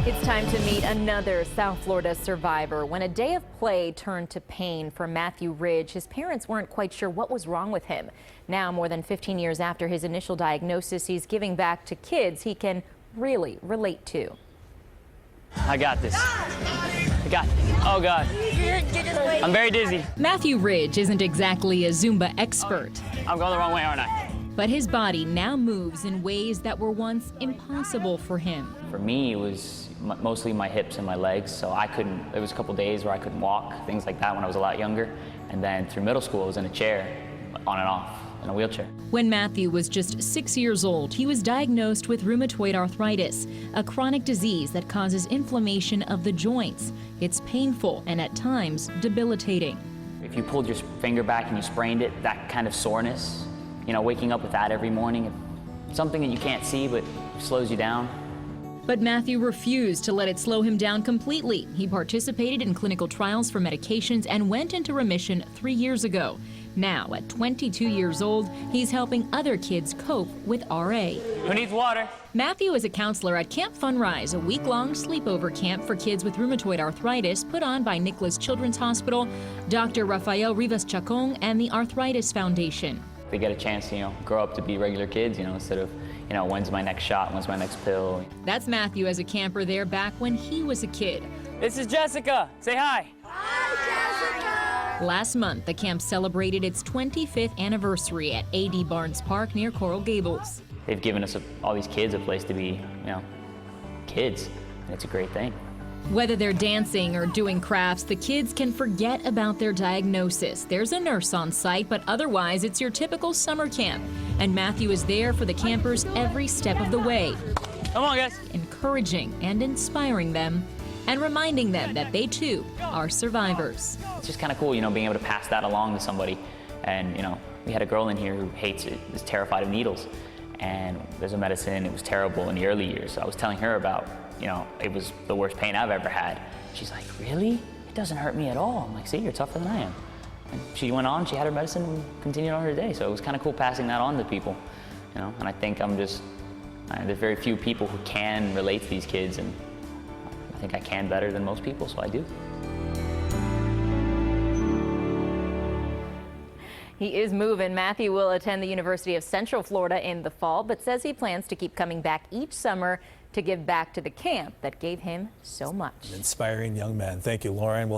It's time to meet another South Florida survivor. When a day of play turned to pain for Matthew Ridge, his parents weren't quite sure what was wrong with him. Now, more than 15 years after his initial diagnosis, he's giving back to kids he can really relate to. I got this. I got this. Oh, God. I'm very dizzy. Matthew Ridge isn't exactly a Zumba expert. I'm going the wrong way, aren't I? But his body now moves in ways that were once impossible for him. For me, it was mostly my hips and my legs, so I couldn't, there was a couple days where I couldn't walk, things like that when I was a lot younger. And then through middle school, I was in a chair, on and off, in a wheelchair. When Matthew was just 6 years old, he was diagnosed with rheumatoid arthritis, a chronic disease that causes inflammation of the joints. It's painful and at times debilitating. If you pulled your finger back and you sprained it, that kind of soreness, you know, waking up with that every morning, it's something that you can't see but slows you down. But Matthew refused to let it slow him down completely. He participated in clinical trials for medications and went into remission 3 years ago. Now, at 22 years old, he's helping other kids cope with RA. Who needs water? Matthew is a counselor at Camp Funrise, a week-long sleepover camp for kids with rheumatoid arthritis put on by Nicholas Children's Hospital, Dr. Rafael Rivas Chacon, and the Arthritis Foundation. They get a chance to, you know, grow up to be regular kids, you know, instead of, you know, when's my next shot, when's my next pill. That's Matthew as a camper there back when he was a kid. This is Jessica. Say hi. Hi, Jessica. Last month, the camp celebrated its 25th anniversary at A.D. Barnes Park near Coral Gables. They've given us all these kids a place to be, you know, kids, and it's a great thing. Whether they're dancing or doing crafts, the kids can forget about their diagnosis. There's a nurse on site, but otherwise it's your typical summer camp. And Matthew is there for the campers every step of the way. Come on, guys. Encouraging and inspiring them and reminding them that they too are survivors. It's just kind of cool, you know, being able to pass that along to somebody. And, you know, we had a girl in here who hates it, is terrified of needles. And there's a medicine, it was terrible in the early years. So I was telling her about, you know, it was the worst pain I've ever had. She's like, really? It doesn't hurt me at all. I'm like, see, you're tougher than I am. And she went on, she had her medicine and continued on her day. So it was kind of cool passing that on to people, you know. And I think there's very few people who can relate to these kids, and I think I can better than most people, so I do. He is moving. Matthew will attend the University of Central Florida in the fall, but says he plans to keep coming back each summer to give back to the camp that gave him so much. An inspiring young man. Thank you, Lauren. We'll have